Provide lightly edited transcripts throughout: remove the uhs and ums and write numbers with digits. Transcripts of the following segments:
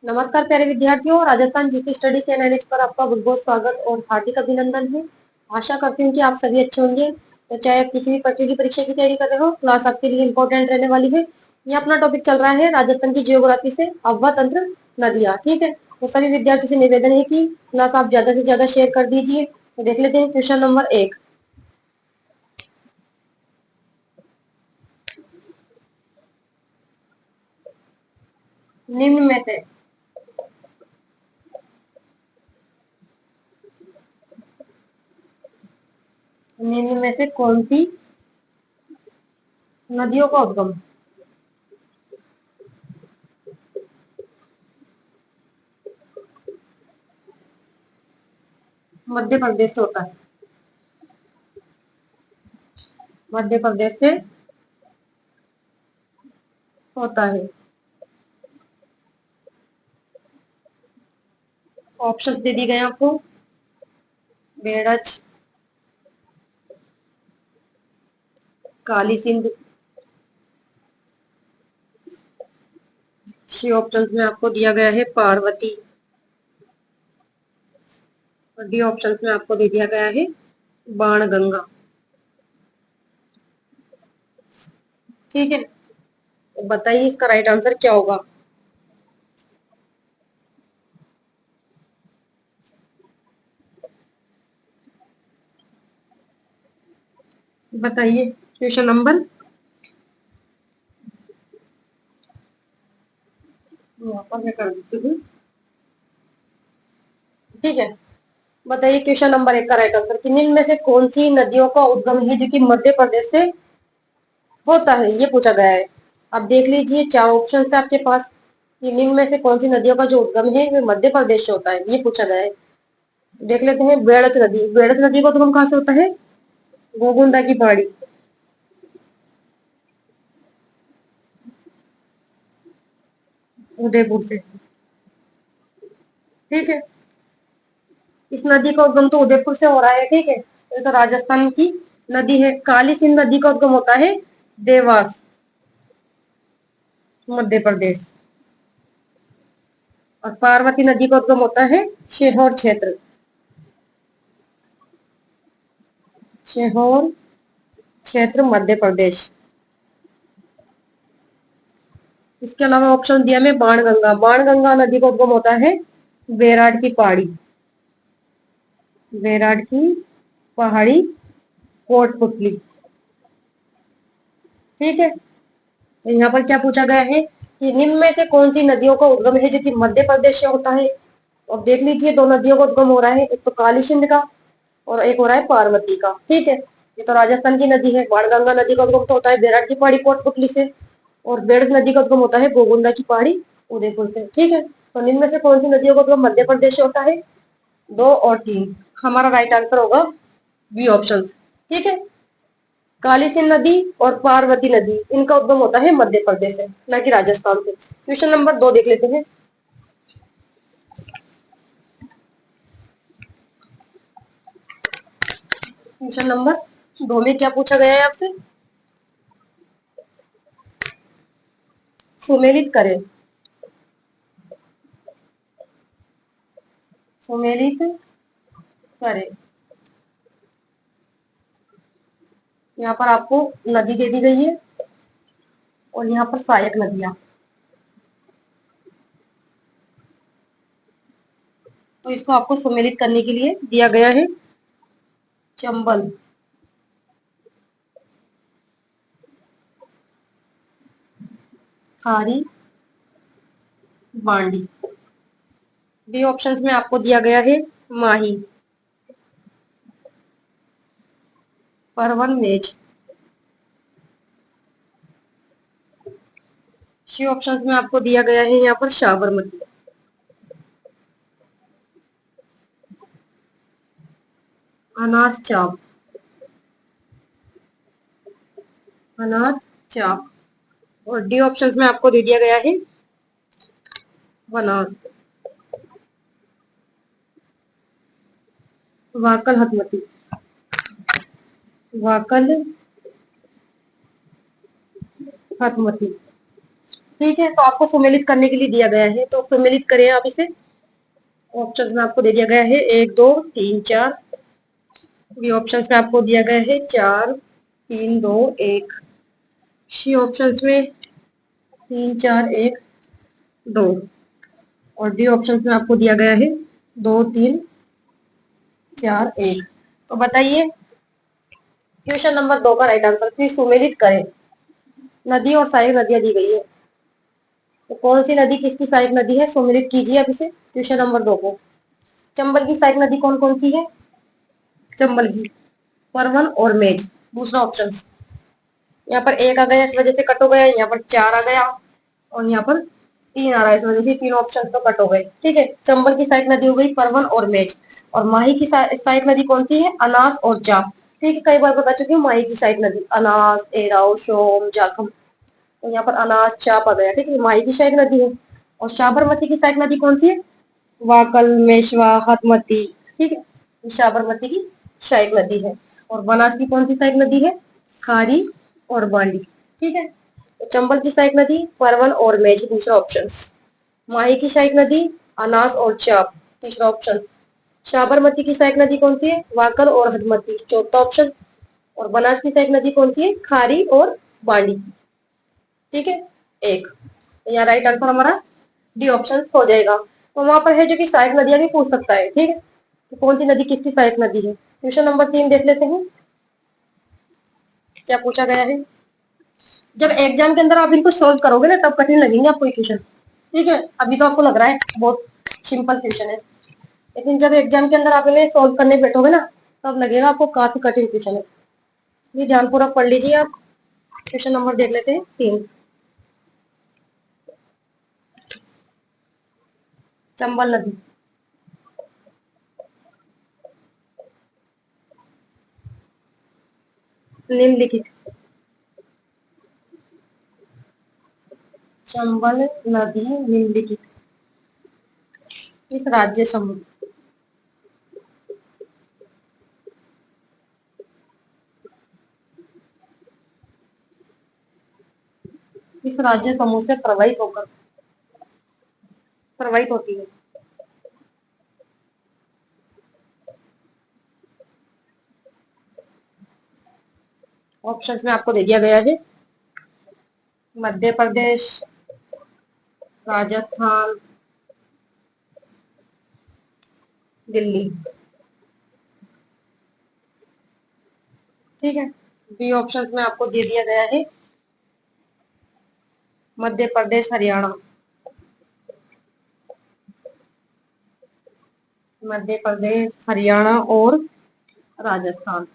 नमस्कार प्यारे विद्यार्थियों, राजस्थान जीके स्टडी के एनालिस्ट पर आपका बहुत बहुत स्वागत और हार्दिक अभिनंदन है। आशा करती हूँ कि आप सभी अच्छे होंगे। तो चाहे आप किसी भी प्रतियोगी परीक्षा की तैयारी कर रहे हो, क्लास आपके लिए इंपॉर्टेंट रहने वाली है। ये अपना टॉपिक चल रहा है राजस्थान की जियोग्राफी से अफवाह तंत्र नदियाँ। ठीक है, तो सभी विद्यार्थी से निवेदन है कि क्लास आप ज्यादा से ज्यादा शेयर कर दीजिए। तो देख लेते हैं क्वेश्चन नंबर 1। निम्न में से निम्न में से कौन सी नदियों का उद्गम मध्य प्रदेश से होता है? मध्य प्रदेश से होता है। ऑप्शंस दे दिए गए आपको। बेड़च, काली सिंध। सी ऑप्शंस में आपको दिया गया है पार्वती। और डी ऑप्शंस में आपको दे दिया गया है बाण गंगा। ठीक है, तो बताइए इसका राइट आंसर क्या होगा। बताइए क्वेश्चन नंबर, यहाँ पर मैं कर देती हूँ। ठीक है, बताइए क्वेश्चन नंबर 1 का राइट आंसर कि निम्न में से कौन सी नदियों का उद्गम है जो कि मध्य प्रदेश से होता है, ये पूछा गया है। अब देख लीजिए, चार ऑप्शन है आपके पास कि निम्न में से कौन सी नदियों का जो उद्गम है वो मध्य प्रदेश से होता है, ये पूछा गया है। देख लेते हैं। बेड़च नदी, बेड़च नदी का उद्गम कहाँ से होता है? गोगुंदा की पहाड़ी, उदयपुर से। ठीक है, इस नदी का उद्गम तो उदयपुर से हो रहा है। ठीक है, तो राजस्थान की नदी है। काली सिंध नदी का उद्गम होता है देवास, मध्य प्रदेश। और पार्वती नदी का उद्गम होता है सीहोर क्षेत्र, सीहोर क्षेत्र मध्य प्रदेश। इसके अलावा ऑप्शन दिया मैं बाणगंगा, बाणगंगा नदी का उद्गम होता है बेराड की पहाड़ी, बेराड की पहाड़ी, कोटपुतली। ठीक है, तो यहाँ पर क्या पूछा गया है कि निम्न में से कौन सी नदियों का उद्गम है जो कि मध्य प्रदेश से होता है। अब देख लीजिए, दो नदियों का उद्गम हो रहा है, एक तो काली सिंध का और एक हो रहा है पार्वती का। ठीक है, ये तो राजस्थान की नदी है। बाणगंगा नदी का उद्गम तो होता है बेराड की पहाड़ी कोटपुतली से, और बेड़च नदी का उद्गम होता है गोगुंदा की पहाड़ी उदयपुर से। ठीक है, तो निम्न में से कौन सी नदियों का उद्गम मध्य प्रदेश से होता है? 2 और 3। हमारा राइट आंसर होगा बी ऑप्शन। ठीक है, काली सिंध नदी और पार्वती नदी, इनका उद्गम होता है मध्य प्रदेश से, न कि राजस्थान से। क्वेश्चन नंबर 2 देख लेते हैं। क्वेश्चन नंबर 2 में क्या पूछा गया है आपसे? सुमेलित करें, सुमेलित करें। यहाँ पर आपको नदी दे दी गई है और यहाँ पर सहायक नदियां। तो इसको आपको सुमेलित करने के लिए दिया गया है चंबल, खारी, बांडी। बी ऑप्शंस में आपको दिया गया है माही, परवन, मेज। सी ऑप्शंस में आपको दिया गया है यहाँ पर साबरमती, अनास चाप, अनास चाप। और डी ऑप्शंस में आपको दे दिया गया है बनास, वाकल हतमती, वाकल हतमती। ठीक है, तो आपको सुमेलित करने के लिए दिया गया है, तो सुमेलित करें आप इसे। ऑप्शन में आपको दे दिया गया है 1 2 3 4। बी ऑप्शन में आपको दिया गया है 4 3 2 1। सी ऑप्शन में 3 4 1 2। और डी ऑप्शन में आपको दिया गया है 2 3 4 1। तो बताइए क्वेश्चन नंबर 2 का राइट आंसर, फिर सुमेलित करें। नदी और सहायक नदियां दी गई है, तो कौन सी नदी किसकी सहायक नदी है, सुमेलित कीजिए अब इसे क्वेश्चन नंबर 2 को। चंबल की सहायक नदी कौन कौन सी है, चंबल की परवन और मेज, दूसरा ऑप्शन। यहाँ पर 1 आ गया, इस वजह से कट हो गया, यहाँ पर 4 आ गया और यहाँ पर 3 आ रहा है, इस वजह से 3 ऑप्शन तो कट हो गए। ठीक है, चंबल की सहायक नदी हो गई परवन और मेज। और माही की सहायक नदी कौन सी है, अनास और चाप। ठीक है, कई बार बता चुकी हूँ माही की सहायक नदी अनास, एराव, सोम, जाखम। तो यहाँ पर अनास चाप आ गया। ठीक है, माही की सहायक नदी है। और साबरमती की सहायक नदी कौन सी है, वाकल, मेशवा, हतमती। ठीक है, ये साबरमती की सहायक नदी है। और बनास की कौन सी सहायक नदी है, खारी और बांडी। ठीक है, तो चंबल की सहायक नदी परवन और मेज, दूसरा ऑप्शन। माही की सहायक नदी अनास और चाप, तीसरा ऑप्शन। साबरमती की सहायक नदी कौन सी है, वाकल और हदमती, चौथा ऑप्शन। और बनास की सहायक नदी कौन सी है, खारी और बांडी। ठीक है, एक। तो यहाँ राइट आंसर हमारा डी ऑप्शन हो जाएगा। तो वहां पर है जो कि सहायक नदियां भी पूछ सकता है। ठीक है, तो कौन सी नदी किसकी सहायक नदी है। क्वेश्चन नंबर 3 देख लेते हैं क्या पूछा गया है। जब एग्जाम के अंदर आप इनको सोल्व करोगे ना, तब कठिन लगेंगे आपको ये क्वेश्चन। ठीक है, अभी तो आपको लग रहा है बहुत सिंपल क्वेश्चन है, लेकिन जब एग्जाम के अंदर आप इन्हें सोल्व करने बैठोगे ना, तब लगेगा आपको काफी कठिन क्वेश्चन है। इसलिए ध्यानपूर्वक पढ़ लीजिए आप। क्वेश्चन नंबर देख लेते हैं 3। चंबल नदी निम्नलिखित, चंबल नदी निम्नलिखित इस राज्य समूह, इस राज्य समूह से प्रवाहित होती है। ऑप्शंस में आपको दे दिया गया है मध्य प्रदेश, राजस्थान, दिल्ली। ठीक है, बी ऑप्शंस में आपको दे दिया गया है मध्य प्रदेश, हरियाणा, मध्य प्रदेश, हरियाणा और राजस्थान।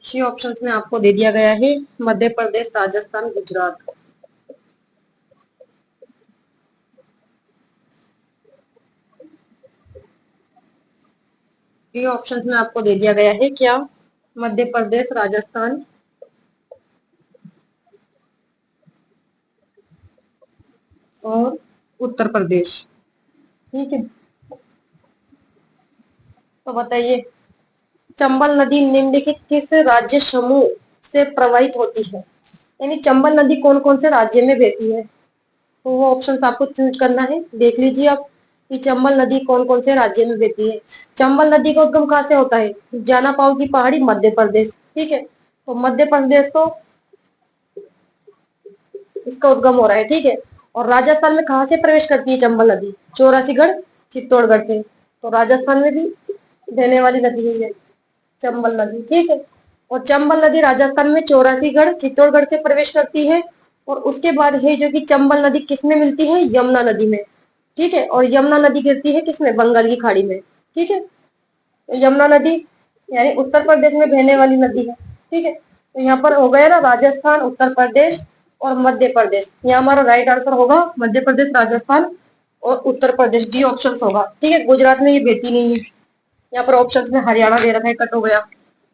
सी ऑप्शंस में आपको दे दिया गया है मध्य प्रदेश, राजस्थान, गुजरात। डी ऑप्शंस में आपको दे दिया गया है क्या, मध्य प्रदेश, राजस्थान और उत्तर प्रदेश। ठीक है, तो बताइए चंबल नदी निम्नलिखित किस राज्य समूह से प्रवाहित होती है। यानी चंबल नदी कौन कौन से राज्य में बहती है, तो वो ऑप्शन आपको चूज करना है। देख लीजिए आप कि चंबल नदी कौन कौन से राज्य में बहती है। चंबल नदी का उद्गम कहाँ से होता है, जाना पाओ की पहाड़ी, मध्य प्रदेश। ठीक है, तो मध्य प्रदेश तो इसका उद्गम हो रहा है। ठीक है, और राजस्थान में कहाँ से प्रवेश करती है चंबल नदी, चौरासीगढ़, चित्तौड़गढ़ से। तो राजस्थान में भी बहने वाली नदी है ये चंबल नदी। ठीक है, और चंबल नदी राजस्थान में चौरासीगढ़, चित्तौड़गढ़ से प्रवेश करती है। और उसके बाद है जो कि चंबल नदी किसमें मिलती है, यमुना नदी में। ठीक है, और यमुना नदी गिरती है किसमें, बंगाल की खाड़ी में। ठीक है, तो यमुना नदी यानी उत्तर प्रदेश में बहने वाली नदी है। ठीक है, तो यहाँ पर हो गया ना राजस्थान, उत्तर प्रदेश और मध्य प्रदेश। यहाँ हमारा राइट आंसर होगा मध्य प्रदेश, राजस्थान और उत्तर प्रदेश, डी ऑप्शन होगा। ठीक है, गुजरात में ये बहती नहीं है। यहाँ पर ऑप्शंस में हरियाणा दे रखा है, कट हो गया,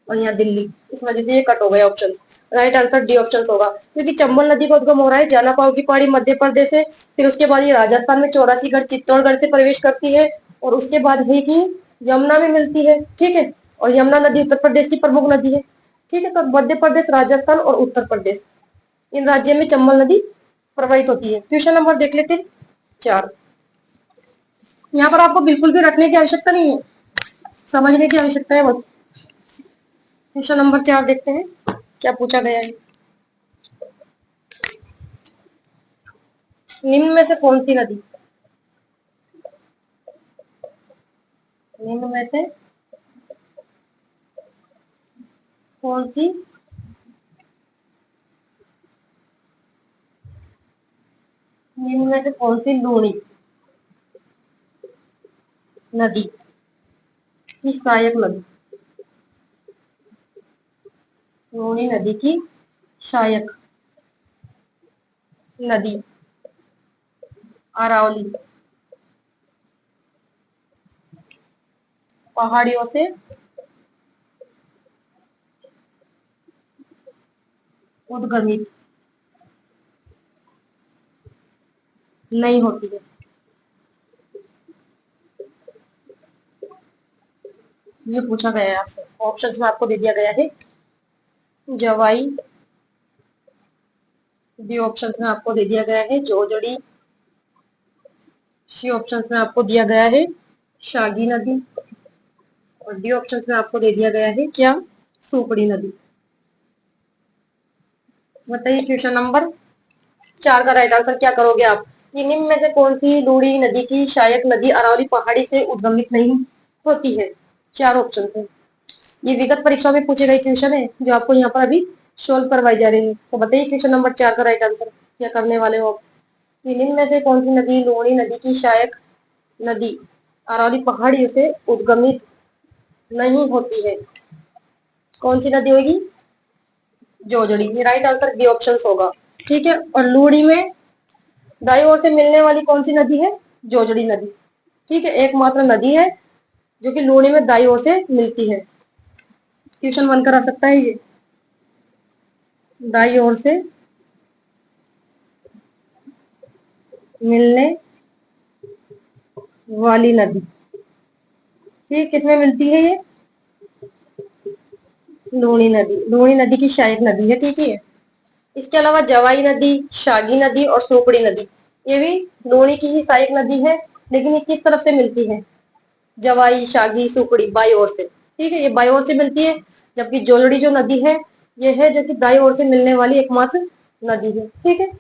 और यहाँ दिल्ली, इस वजह से ये कट हो गया option. Right answer D option होगा, क्योंकि चंबल नदी का उद्गम हो रहा है जाना पाओ की पहाड़ी, मध्य प्रदेश से। फिर उसके बाद ये राजस्थान में चौरासीगढ़, चित्तौड़गढ़ से प्रवेश करती है। और उसके बाद है कि यमुना में मिलती है। ठीक है, और यमुना नदी उत्तर प्रदेश की प्रमुख नदी है। ठीक है, तो मध्य प्रदेश, राजस्थान और उत्तर प्रदेश। इन राज्य में चंबल नदी प्रवाहित होती है। क्वेश्चन नंबर देख लेते हैं 4। यहाँ पर आपको बिल्कुल भी रटने की आवश्यकता नहीं है, समझने की आवश्यकता है बस। क्वेश्चन नंबर 4 देखते हैं क्या पूछा गया है। निम्न में से कौन सी नदी, निम्न में से कौन सी निम्न में से कौन सी लूणी नदी की सहायक नदी, लूणी नदी की सहायक नदी अरावली पहाड़ियों से उद्गमित नहीं होती है। ये पूछा गया है आपसे। ऑप्शंस में आपको दे दिया गया है जवाई, बी ऑप्शन में आपको दे दिया गया है जोजड़ी, सी ऑप्शन में आपको दिया गया है शागी नदी, और डी ऑप्शन में आपको दे दिया गया है क्या, सुपड़ी नदी। बताइए क्वेश्चन नंबर 4 का राइट आंसर क्या करोगे आप। कि निम्न में से कौन सी लूणी नदी की सहायक नदी अरावली पहाड़ी से उद्गमित नहीं होती है। 4 ऑप्शन है। ये विगत परीक्षा में पूछे गए क्वेश्चन है जो आपको यहाँ पर अभी सोल्व करवाई जा रही है। तो बताइए क्वेश्चन नंबर 4 का राइट आंसर क्या करने वाले हो आप। कि निम्न में से कौन सी नदी लूणी नदी की सहायक नदी अरावली पहाड़ियों से उद्गमित नहीं होती है। कौन सी नदी होगी, जोजड़ी। ये राइट आंसर बी ऑप्शन होगा। ठीक है। और लूड़ी में दाई ओर से मिलने वाली कौन सी नदी है, जोजड़ी नदी। ठीक है, एकमात्र नदी है जो कि लूणी में दाई ओर से मिलती है। क्वेश्चन बनकर आ सकता है ये, दाई ओर से मिलने वाली नदी। ठीक, किसमें मिलती है ये, लूणी नदी। लूणी नदी की सहायक नदी है। ठीक है। इसके अलावा जवाई नदी, शागी नदी और सोपड़ी नदी, ये भी लूणी की ही सहायक नदी है। लेकिन ये किस तरफ से मिलती है, जवाई शागी सुपड़ी बाई ओर से। ठीक है, ये बाई ओर से मिलती है। जबकि जोलड़ी जो नदी है ये है जो कि दाई ओर से मिलने वाली एकमात्र नदी है। ठीक है।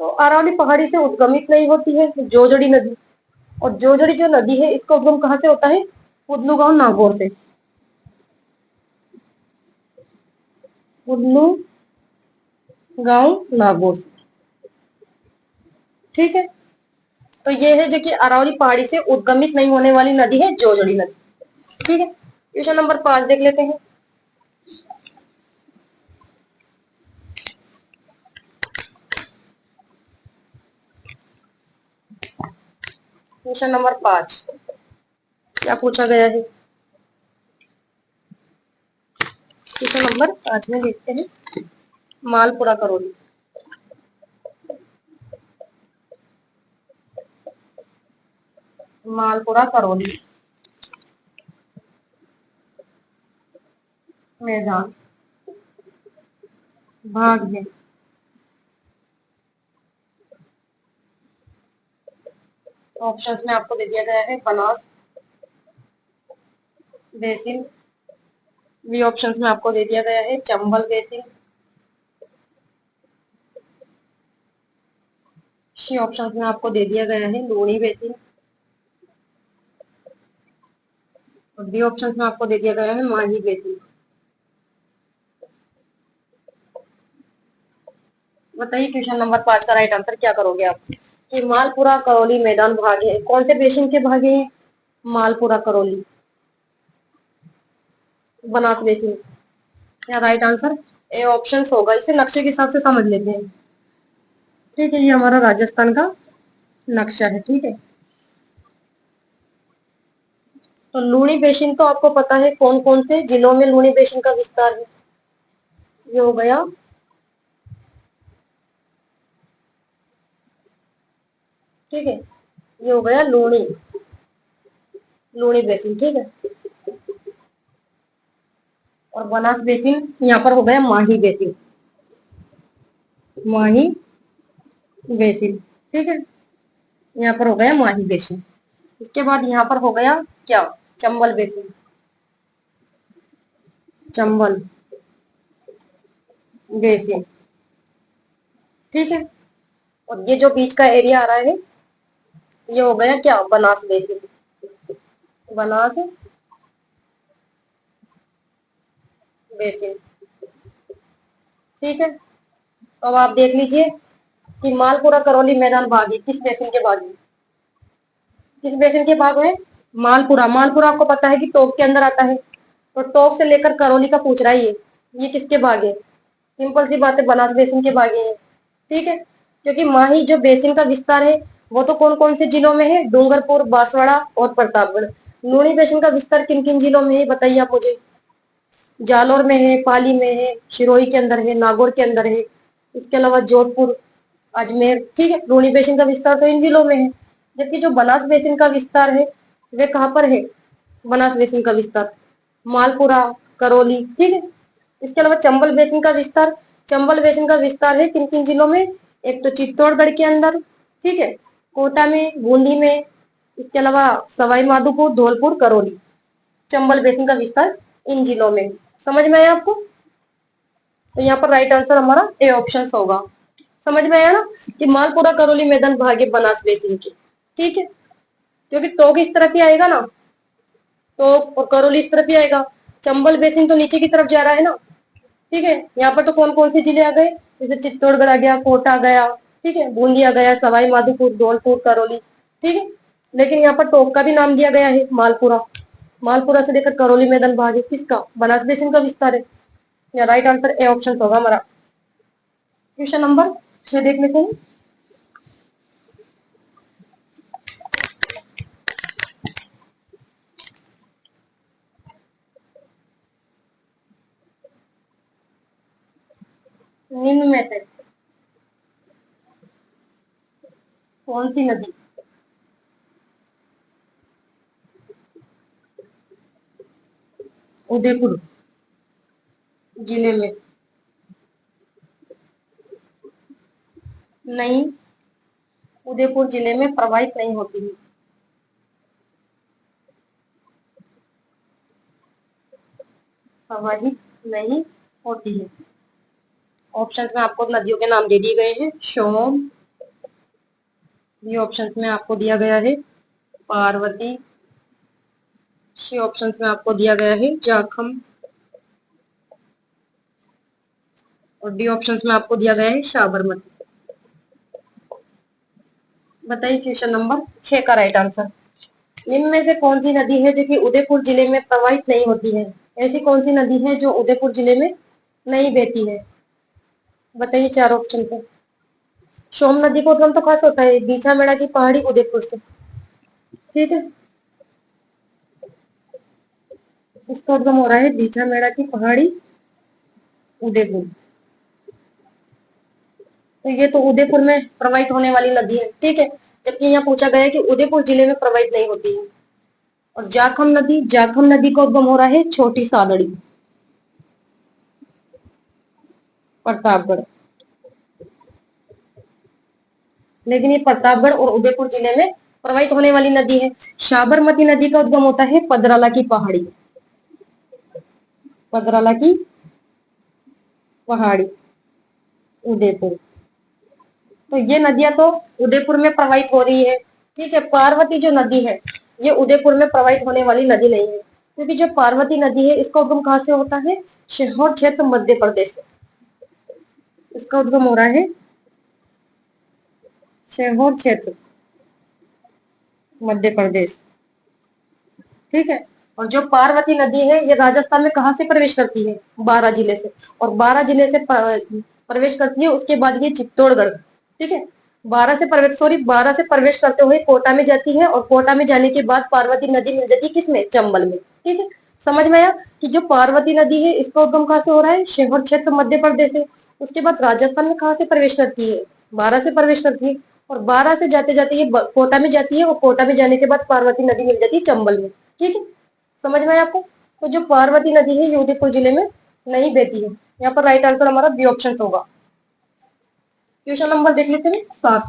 तो अरावली पहाड़ी से उद्गमित नहीं होती है जोजड़ी नदी। और जोजड़ी जो नदी है इसका उद्गम कहाँ से होता है, पुदलू गांव नागौर से। पुदलू गांव नागौर से। ठीक है। तो ये है जो कि अरावली पहाड़ी से उद्गमित नहीं होने वाली नदी है जोजड़ी नदी। ठीक है। क्वेश्चन नंबर 5 देख लेते हैं। क्वेश्चन नंबर 5 क्या पूछा गया है। क्वेश्चन नंबर 5 में देखते हैं मालपुरा करौली। मालपुरा करौली मैदान भाग है। ऑप्शंस में आपको दे दिया गया है बनास बेसिन, बी ऑप्शंस में आपको दे दिया गया है चंबल बेसिन, सी ऑप्शंस में आपको दे दिया गया है लूणी बेसिन, और डी ऑप्शंस में आपको दे दिया गया है माही बेसिन। बताइए क्वेश्चन नंबर 5 का राइट आंसर क्या करोगे आप। कि मालपुरा करौली मैदान भाग है, कौन से बेसिन के भागे हैं, मालपुरा करौली बनास बेसिन। या राइट आंसर ए ऑप्शन होगा। इसे नक्शे के हिसाब से समझ लेते हैं। ठीक है, ये हमारा राजस्थान का नक्शा है। ठीक है। तो लूणी बेसिन तो आपको पता है कौन कौन से जिलों में लूणी बेसिन का विस्तार है। ये हो गया ठीक है, ये हो गया लूणी, लूणी बेसिन। ठीक है। और बनास बेसिन यहाँ पर हो गया माही बेसिन। माही बेसिन। ठीक है, यहाँ पर हो गया माही बेसिन। इसके बाद यहाँ पर हो गया क्या, चंबल बेसिन। चंबल बेसिन। ठीक है, और ये जो बीच का एरिया आ रहा है ये हो गया क्या, बनास बेसिन। बनास बेसिन। ठीक है, अब आप देख लीजिए कि मालपुरा करौली मैदान भाग है किस बेसिन के भाग है, किस बेसिन के भाग है, मालपुरा। मालपुरा आपको पता है कि टोक के अंदर आता है, तो टोक से लेकर करौली का पूछ रहा है ये किसके भाग है, सिंपल सी बात है, बनास बेसिन के भागे हैं। ठीक है, क्योंकि माही जो बेसिन का विस्तार है वो तो कौन कौन से जिलों में है, डूंगरपुर, बांसवाड़ा और प्रतापगढ़। लूणी बेसिन का विस्तार किन किन जिलों में है बताइए आप मुझे, जालौर में है, पाली में है, सिरोही के अंदर है, नागौर के अंदर है, इसके अलावा जोधपुर, अजमेर। ठीक है, लूणी बेसिन का विस्तार तो इन जिलों में है, जबकि जो बनास बेसिन का विस्तार है वे कहाँ पर है, बनास बेसिन का विस्तार मालपुरा, करौली। ठीक है, इसके अलावा चंबल बेसिन का विस्तार, चंबल बेसिन का विस्तार है किन किन जिलों में, एक तो चित्तौड़गढ़ के अंदर, ठीक है, कोटा में, बूंदी में, इसके अलावा सवाई माधोपुर, धौलपुर, करौली। चंबल बेसिन का विस्तार इन जिलों में। समझ में आया आपको, तो यहाँ पर राइट आंसर हमारा ए ऑप्शन होगा। समझ में आया ना कि मालपुरा करौली मैदान भागे बनास बेसिन के। ठीक है, क्योंकि टोक इस तरफ ही आएगा ना, टोक और करौली इस तरफ ही आएगा, चंबल बेसिन तो नीचे की तरफ जा रहा है ना। ठीक है, यहाँ पर तो कौन कौन से जिले आ गए, जैसे चित्तौड़गढ़ आ गया, कोटा आ गया, ठीक है, बूंदी आ गया, सवाई माधोपुर, धौलपुर, करौली। ठीक है, लेकिन यहाँ पर टोक का भी नाम दिया गया है मालपुरा। मालपुरा से लेकर करौली मैदान भाग है किसका, बनास बेसिन का विस्तार है। या राइट आंसर ए ऑप्शन होगा हमारा। क्वेश्चन नंबर 6 देख लेते हैं। निम्न में से कौन सी नदी उदयपुर जिले में नहीं, उदयपुर जिले में प्रवाहित नहीं होती है, प्रवाहित नहीं होती है। ऑप्शंस में आपको नदियों के नाम दे दिए गए हैं, सोम, बी ऑप्शंस में आपको दिया गया है पार्वती, सी ऑप्शंस में आपको दिया गया है जाखम, और डी ऑप्शंस में आपको दिया गया है साबरमती। बताइए क्वेश्चन नंबर 6 का राइट आंसर। निम्न में से कौन सी नदी है जो कि उदयपुर जिले में प्रवाहित नहीं होती है, ऐसी कौन सी नदी है जो उदयपुर जिले में नहीं बहती है, बताइए चार ऑप्शन पे। सोम नदी का उद्गम तो खास होता है बीछा मेड़ा की पहाड़ी उदयपुर से। ठीक है, इसका उद्गम हो रहा है बीछा मेड़ा की पहाड़ी उदयपुर। तो ये तो उदयपुर में प्रवाहित होने वाली नदी है। ठीक है, जबकि यहाँ पूछा गया है कि उदयपुर जिले में प्रवाहित नहीं होती है। और जाखम नदी, जाखम नदी का उद्गम हो रहा है छोटी सादड़ी, प्रतापगढ़। लेकिन ये प्रतापगढ़ और उदयपुर जिले में प्रवाहित होने वाली नदी है। साबरमती नदी का उद्गम होता है पदराला की पहाड़ी, पदराला की पहाड़ी उदयपुर। तो ये नदियां तो उदयपुर में प्रवाहित हो रही है। ठीक है, पार्वती जो नदी है ये उदयपुर में प्रवाहित होने वाली नदी नहीं है, क्योंकि जो पार्वती नदी है इसका उद्गम कहाँ से होता है, सीहोर क्षेत्र मध्य प्रदेश से। इसका उद्गम हो रहा है सीहोर क्षेत्र मध्य प्रदेश। ठीक है, और जो पार्वती नदी है ये राजस्थान में कहाँ से प्रवेश करती है, बारां जिले से, और बारां जिले से प्रवेश करती है, उसके बाद ये चित्तौड़गढ़। ठीक है, बारह से प्रवेश करते हुए कोटा में जाती है, और कोटा में जाने के बाद पार्वती नदी मिल जाती है किसमें, चंबल में। ठीक है, समझ में आया कि जो पार्वती नदी है इसका उद्गम कहाँ से हो रहा है, सीहोर क्षेत्र मध्य प्रदेश से। उसके बाद राजस्थान में कहाँ से प्रवेश करती है, बारह से प्रवेश करती है, और बारह से जाते जाते ये कोटा में जाती है, और कोटा में जाने के बाद पार्वती नदी मिल जाती है चंबल में। ठीक है, समझ में आया आपको। तो जो पार्वती नदी है ये उदयपुर जिले में नहीं बहती है। यहाँ पर राइट आंसर हमारा बी ऑप्शन होगा। क्वेश्चन नंबर देख लेते हैं 7।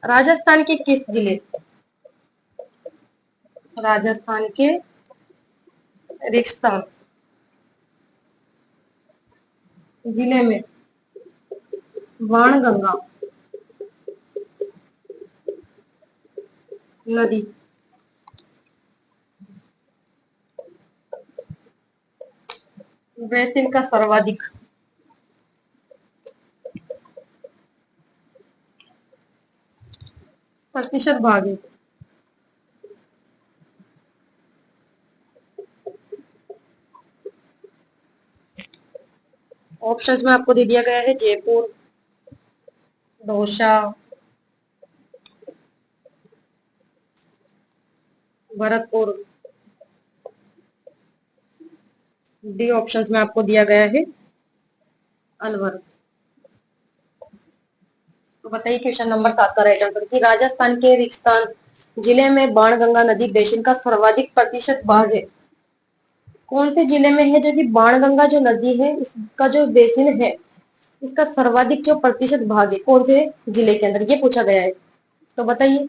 राजस्थान के किस जिले, राजस्थान के रेगिस्तान जिले में बाणगंगा नदी बेसिन का सर्वाधिक प्रतिशत भाग है? ऑप्शंस में आपको दे दिया गया है जयपुर, दौसा, भरतपुर। डी ऑप्शंस में आपको दिया गया है अलवर। तो बताइए क्वेश्चन नंबर 7 का राइट आंसर कि राजस्थान के रेगिस्तान जिले में बाणगंगा नदी बेसिन का सर्वाधिक प्रतिशत भाग है। कौन से जिले में है जो कि बाणगंगा जो नदी है इसका जो बेसिन है इसका सर्वाधिक जो प्रतिशत भाग है, कौन से जिले के अंदर, ये पूछा गया है। तो बताइए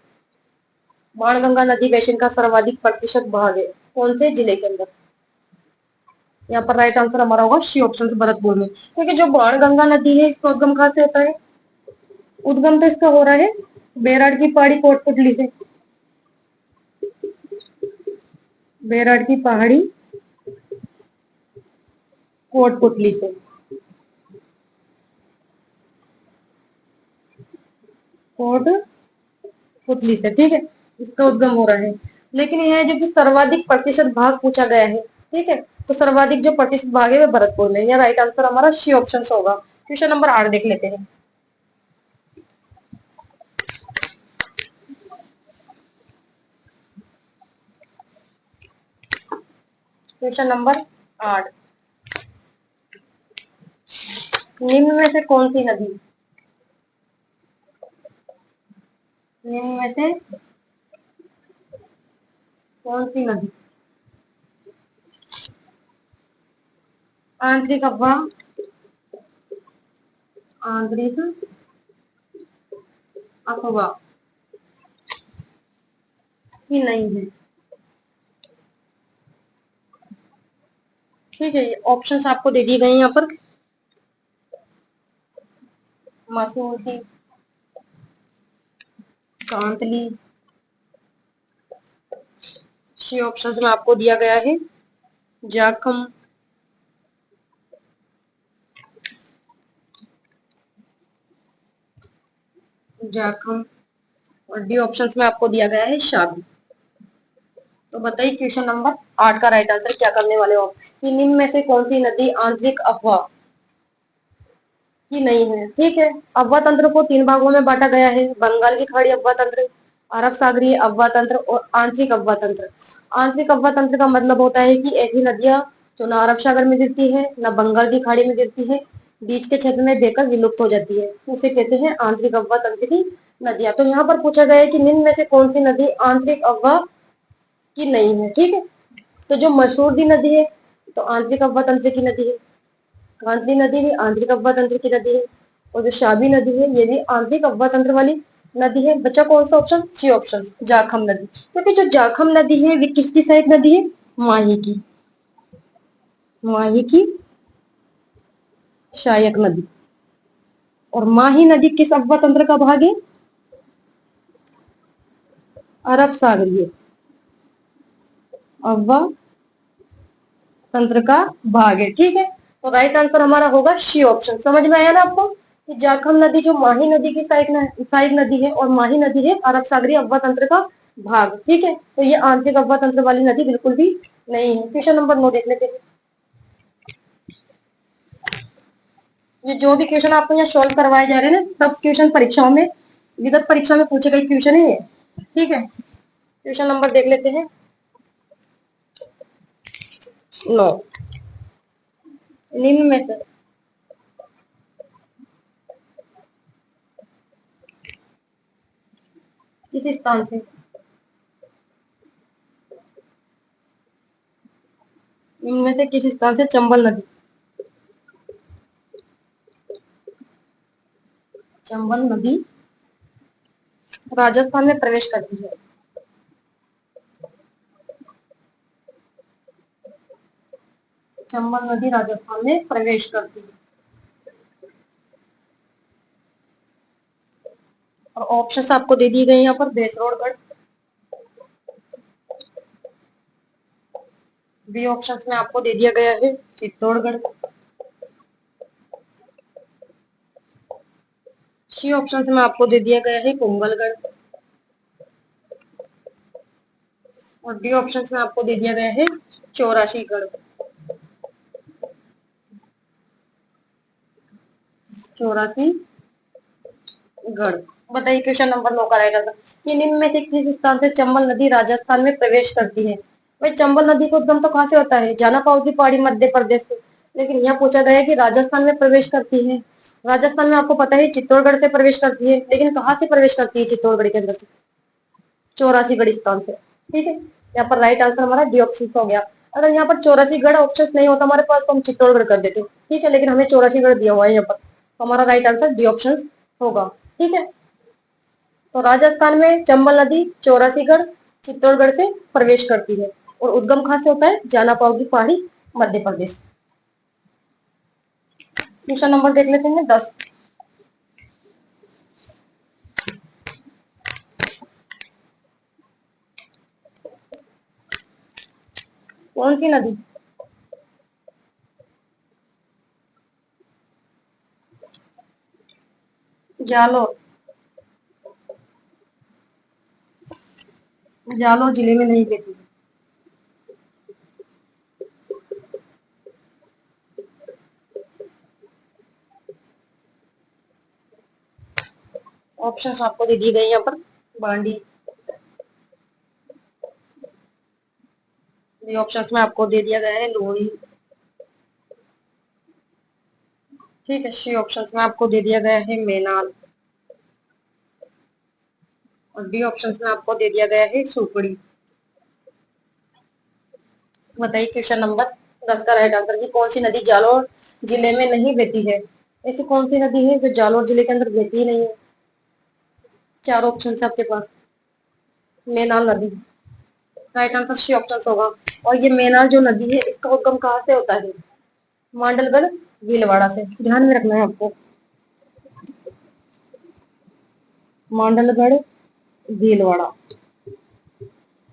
बाणगंगा नदी बेसिन का सर्वाधिक प्रतिशत भाग है कौन से जिले के अंदर। यहाँ पर राइट आंसर हमारा होगा सी ऑप्शन भरतपुर में, क्योंकि जो बाणगंगा नदी है इसका उद्गम कहाँ से होता है, उद्गम तो इसका हो रहा है बेराड़ की पहाड़ी कोटपुतली से। बेराड़ की पहाड़ी कोटपुतली से। कोटपुतली से, ठीक है, इसका उद्गम हो रहा है। लेकिन यह जो कि सर्वाधिक प्रतिशत भाग पूछा गया है, ठीक है, तो सर्वाधिक जो प्रतिशत भाग है वह भरतपुर में। यह राइट आंसर हमारा सी ऑप्शन होगा। क्वेश्चन नंबर 8 देख लेते हैं। क्वेश्चन नंबर 8, निम्न में से कौन सी नदी, निम्न में से कौन सी नदी आंतरिक अफवाह, आंतरिक अफवाह की नहीं है। ठीक है, ऑप्शंस आपको दे दिए गए हैं यहाँ पर, मसूरी, कांतली। सी ऑप्शंस में आपको दिया गया है जाखम, जाखम, और डी ऑप्शंस में आपको दिया गया है शादी। तो बताइए क्वेश्चन नंबर 8 का राइट आंसर क्या करने वाले हो आप कि निम्न में से कौन सी नदी आंतरिक अफवाह की नहीं है। ठीक है, अफवाह तंत्र को 3 भागों में बांटा गया है, बंगाल की खाड़ी अफवाह तंत्र, अरब सागरीय अफवाह तंत्र और आंतरिक अफवाह तंत्र। आंतरिक अफवाह तंत्र का मतलब होता है कि ऐसी नदियां जो ना अरब सागर में गिरती है ना बंगाल की खाड़ी में गिरती है, बीच के क्षेत्र में बहकर विलुप्त हो जाती है, उसे कहते हैं आंतरिक अफवाह तंत्र की नदियां। तो यहाँ पर पूछा गया है कि निम्न में से कौन सी नदी आंतरिक अफवाह की नहीं है। ठीक है, तो जो मशहूर दी नदी है तो आंतरिक अफवाह तंत्र की नदी है, कांतली नदी भी आंतरिक अफवाह तंत्र की नदी है, और जो शाबी नदी है ये भी आंतरिक अफवाह तंत्र वाली नदी है। बच्चा कौन सा ऑप्शन, सी ऑप्शन जाखम नदी, क्योंकि जो जाखम नदी है वे किसकी सहायक नदी है, माही की, माही की सहायक नदी। और माही नदी किस अफवाह तंत्र का भाग है, अरब सागरीय अफवाह तंत्र का भाग है। ठीक है, तो राइट आंसर हमारा होगा सी ऑप्शन। समझ में आया ना आपको कि जाखम नदी जो माही नदी की सहायक नदी है और माही नदी है अरब सागरीय अफवाह तंत्र का भाग। ठीक है, तो ये आंतरिक अफवाह तंत्र वाली नदी बिल्कुल भी नहीं है। क्वेश्चन नंबर 9 देख लेते हैं। ये जो भी क्वेश्चन आपको यहाँ सोल्व करवाए जा रहे हैं ना, सब क्वेश्चन परीक्षाओं में, विगत परीक्षा में पूछे गए क्वेश्चन ही है। ठीक है, क्वेश्चन नंबर देख लेते हैं 9, निम्न में से किस स्थान से इनमें से किस स्थान से चंबल नदी राजस्थान में प्रवेश करती है? चंबल नदी राजस्थान में प्रवेश करती है। और ऑप्शंस आपको दे दिए गए यहाँ पर, बेसरोडगढ़। बी ऑप्शंस में आपको दे दिया गया है चित्तौड़गढ़। सी ऑप्शंस में आपको दे दिया गया है कुंभलगढ़। और डी ऑप्शंस में आपको दे दिया गया है चौरासीगढ़। चौरासीगढ़। बताइए क्वेश्चन नंबर 9 का राइट आंसर। ये निम्न में से किस स्थान से चंबल नदी राजस्थान में प्रवेश करती है? भाई चंबल नदी का उद्गम तो कहाँ से होता है? जाना पाओगी पहाड़ी मध्य प्रदेश से। लेकिन यहाँ पूछा गया है कि राजस्थान में प्रवेश करती है। राजस्थान में आपको पता है चित्तौड़गढ़ से प्रवेश करती है, लेकिन कहाँ से प्रवेश करती है चित्तौड़गढ़ के अंदर से? चौरासीगढ़ स्थान से। ठीक है, यहाँ पर राइट आंसर हमारा डी ऑप्शन हो गया। अगर यहाँ पर चौरासीगढ़ ऑप्शन नहीं होता हमारे पास तो हम चित्तौड़गढ़ कर देते। ठीक है, लेकिन हमें चौरासीगढ़ दिया हुआ है यहाँ पर, तो हमारा राइट आंसर डी ऑप्शन होगा। ठीक है, तो राजस्थान में चंबल नदी चौरासीगढ़ चित्तौड़गढ़ से प्रवेश करती है और उद्गम कहाँ से होता है? जाना पाओगी पहाड़ी मध्य प्रदेश। क्वेश्चन नंबर देख लेते हैं 10। कौन सी नदी जालोर जालोर जिले में नहीं बहती? ऑप्शंस आपको दे दिए गए यहाँ पर, बांडी। ये ऑप्शंस में आपको दे दिया गया है लोहड़ी। ठीक है, सी ऑप्शंस में आपको दे दिया गया है मेनाल। और डी ऑप्शंस में आपको दे दिया गया है सुपड़ी। बताइए क्वेश्चन नंबर 10 का राइट आंसर की कौन सी नदी जालोर जिले में नहीं बहती है? ऐसी कौन सी नदी है जो जालोर जिले के अंदर बहती ही नहीं है? चार ऑप्शन है आपके पास। मेनाल नदी राइट आंसर सी ऑप्शन होगा। और ये मेनाल जो नदी है इसका उद्गम कहाँ से होता है? मांडलगढ़ भीलवाड़ा से। ध्यान में रखना है आपको, मांडलगढ़ भीलवाड़ा।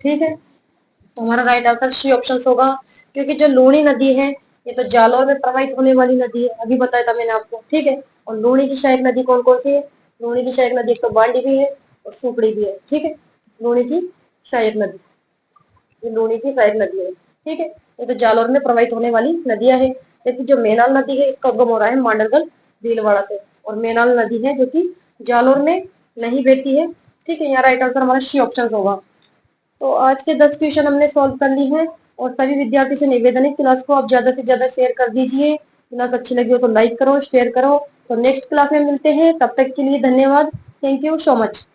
ठीक है, तो हमारा राइट आंसर सी ऑप्शन होगा। क्योंकि जो लूणी नदी है ये तो जालौर में प्रवाहित होने वाली नदी है, अभी बताया था मैंने आपको। ठीक है, और लूणी की सहायक नदी कौन कौन सी है? लूणी की सहायक नदी एक तो बांडी भी है और सुपड़ी भी है। ठीक है, लूणी की सहायक नदी, ये लूणी की सहायक नदी है। ठीक है, ये तो जालौर में प्रवाहित होने वाली नदियां है। जबकि जो मेनाल नदी है इसका उद्गम हो रहा है मांडलगढ़ भीलवाड़ा से, और मेनाल नदी है जो कि जालौर में नहीं बहती है। ठीक है, यहाँ राइट आंसर हमारा सी ऑप्शन होगा। तो आज के 10 क्वेश्चन हमने सॉल्व कर ली हैं। और सभी विद्यार्थी से निवेदन है क्लास को आप ज्यादा से ज्यादा शेयर कर दीजिए। क्लास अच्छी लगी हो तो लाइक करो, शेयर करो। तो नेक्स्ट क्लास में मिलते हैं, तब तक के लिए धन्यवाद। Thank you so much.